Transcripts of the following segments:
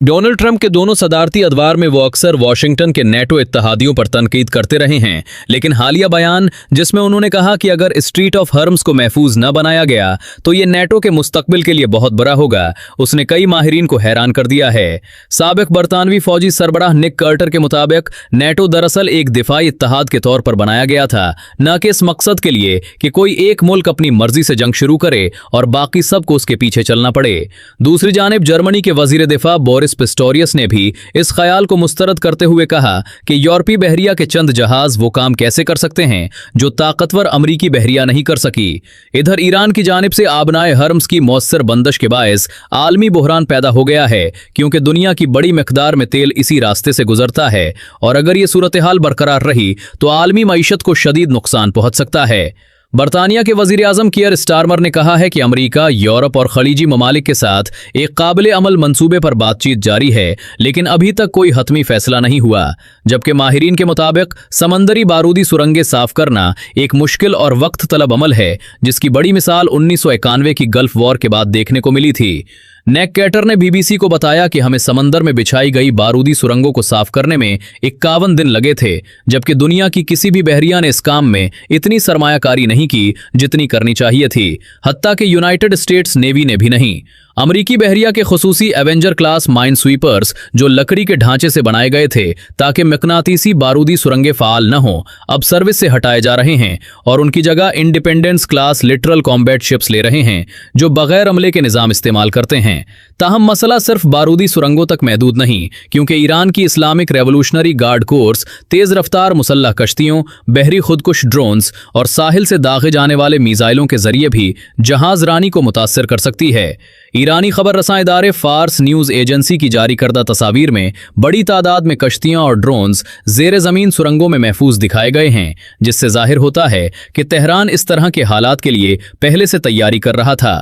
Donald Trump के दोनों सदारती अदवार में वो अक्सर वॉशिंगटन के नेटो इत्तेहादियों पर तनकीद करते रहे हैं, लेकिन हालिया बयान जिसमें उन्होंने कहा कि अगर स्ट्रीट ऑफ हर्म्स को महफूज न बनाया गया तो ये नेटो के मुस्तकबिल के लिए बहुत बुरा होगा, उसने कई माहिरीन को हैरान कर दिया है। साबिक बरतानवी फौजी सरबराह निक कार्टर के मुताबिक नेटो दरअसल एक दिफाई इत्तेहाद के तौर पर बनाया गया था, न कि इस मकसद के लिए कि कोई एक मुल्क अपनी मर्जी से जंग शुरू करे और बाकी सबको उसके पीछे चलना पड़े। दूसरी जानिब जर्मनी के वजीर दिफा बोरिस पिस्टोरियस ने भी इस ख्याल को मुस्तरद करते हुए कहा कि यूरोपीय बहरिया के चंद जहाज वो काम कैसे कर सकते हैं जो ताकतवर अमरीकी बहरिया नहीं कर सकी। इधर ईरान की जानिब से आबनाए हर्म्स की मौसर बंदिश के बायस आलमी बुहरान पैदा हो गया है, क्योंकि दुनिया की बड़ी मिकदार में तेल इसी रास्ते से गुजरता है और अगर ये सूरत हाल बरकरार रही तो आलमी मईशत को शदीद नुकसान पहुंच सकता है। बरतानिया के वजीर आजम कियर स्टारमर ने कहा है कि अमरीका, यूरोप और खलीजी ममालिक के साथ एक काबिल अमल मंसूबे पर बातचीत जारी है, लेकिन अभी तक कोई हतमी फैसला नहीं हुआ। जबकि माहिरीन के मुताबिक समंदरी बारूदी सुरंगें साफ करना एक मुश्किल और वक्त तलब अमल है, जिसकी बड़ी मिसाल 1991 की गल्फ वॉर के बाद देखने को मिली थी। नेक कैटर ने बीबीसी को बताया कि हमें समंदर में बिछाई गई बारूदी सुरंगों को साफ करने में 51 दिन लगे थे, जबकि दुनिया की किसी भी बहरिया ने इस काम में इतनी सरमायाकारी नहीं की जितनी करनी चाहिए थी, हत्ता कि यूनाइटेड स्टेट्स नेवी ने भी नहीं। अमरीकी बहरिया के खुसूसी एवेंजर क्लास माइन स्वीपर्स जो लकड़ी के ढांचे से बनाए गए थे ताकि मकनातीसी बारूदी सुरंगें फाल न हो, अब सर्विस से हटाए जा रहे हैं और उनकी जगह independence class literal combat ships ले रहे हैं जो बगैर अमले के निज़ाम इस्तेमाल करते हैं। ताहम मसला सिर्फ बारूदी सुरंगों तक महदूद नहीं, क्योंकि ईरान की इस्लामिक रेवोल्यूशनरी गार्ड कोर्स तेज रफ्तार मुसल्लह कश्तियों, बहरी खुदकुश ड्रोन्स और साहिल से दागे जाने वाले मिसाइलों के जरिए भी जहाज रानी को मुतासर कर सकती है। ईरानी खबर रसां इदारे फार्स न्यूज एजेंसी की जारी करदा तस्वीर में बड़ी तादाद में कश्तियां और ड्रोन्स जेर जमीन सुरंगों में महफूज दिखाए गए हैं, जिससे जाहिर होता है कि तेहरान इस तरह के हालात के लिए पहले से तैयारी कर रहा था।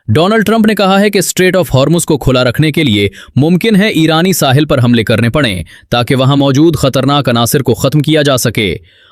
डोनाल्ड ट्रंप ने कहा है कि स्ट्रेट ऑफ हॉर्मुज को खुला रखने के लिए मुमकिन है ईरानी साहिल पर हमले करने पड़ें ताकि वहां मौजूद खतरनाक अनासिर को खत्म किया जा सके।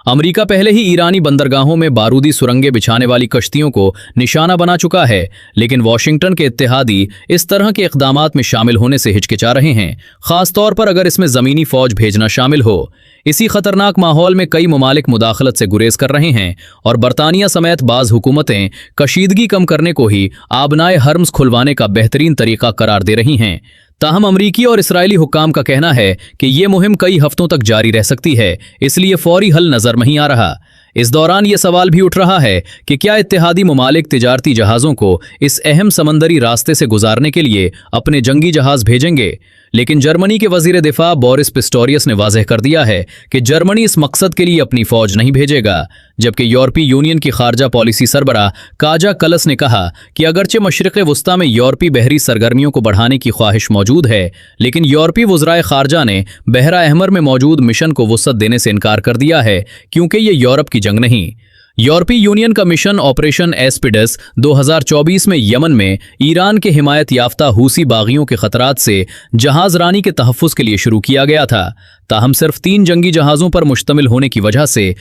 अमेरिका पहले ही ईरानी बंदरगाहों में बारूदी सुरंगें बिछाने वाली कश्तियों को निशाना बना चुका है, लेकिन वॉशिंगटन के इत्तेहादी इस तरह के इक़दामात में शामिल होने से हिचकिचा रहे हैं, खासतौर पर अगर इसमें ज़मीनी फ़ौज भेजना शामिल हो। इसी खतरनाक माहौल में कई ममालिक मुदाखलत से गुरेज कर रहे हैं और बरतानिया समेत बाज़ हुकूमतें कशीदगी कम करने को ही आबनाए हर्म्स खुलवाने का बेहतरीन तरीका करार दे रही हैं। ताहम अमरीकी और इसराइली हुक्काम का कहना है कि ये मुहिम कई हफ्तों तक जारी रह सकती है, इसलिए फौरी हल नजर नहीं आ रहा। इस दौरान ये सवाल भी उठ रहा है कि क्या इत्तेहादी ममालिक तिजारती जहाज़ों को इस अहम समंदरी रास्ते से गुजारने के लिए अपने जंगी जहाज़ भेजेंगे। लेकिन जर्मनी के वजीर दिफा बोरिस पिस्टोरियस ने वाज़ेह कर दिया है कि जर्मनी इस मकसद के लिए अपनी फौज नहीं भेजेगा, जबकि यूरोपीय यूनियन की खारजा पॉलिसी सरबराह काजा कलस ने कहा कि अगरचे मशरिक़ वस्ता में यूरोपीय बहरी सरगर्मियों को बढ़ाने की ख्वाहिश मौजूद है, लेकिन यूरोपीय वज़राए खारजा ने बहरा अहमर में मौजूद मिशन को वुसअत देने से इनकार कर दिया है, क्योंकि ये यूरोप की जंग नहीं। यूरोपीय यूनियन का मिशन ऑपरेशन एस्पिडस 2024 में यमन में ईरान के हिमायत याफ्ता हूसी बागियों के खतरात से जहाज रानी के तहफ़्फ़ुज़ के लिए शुरू किया गया था। ताहम सिर्फ 3 जंगी जहाज़ों पर मुश्तमिल होने की वजह से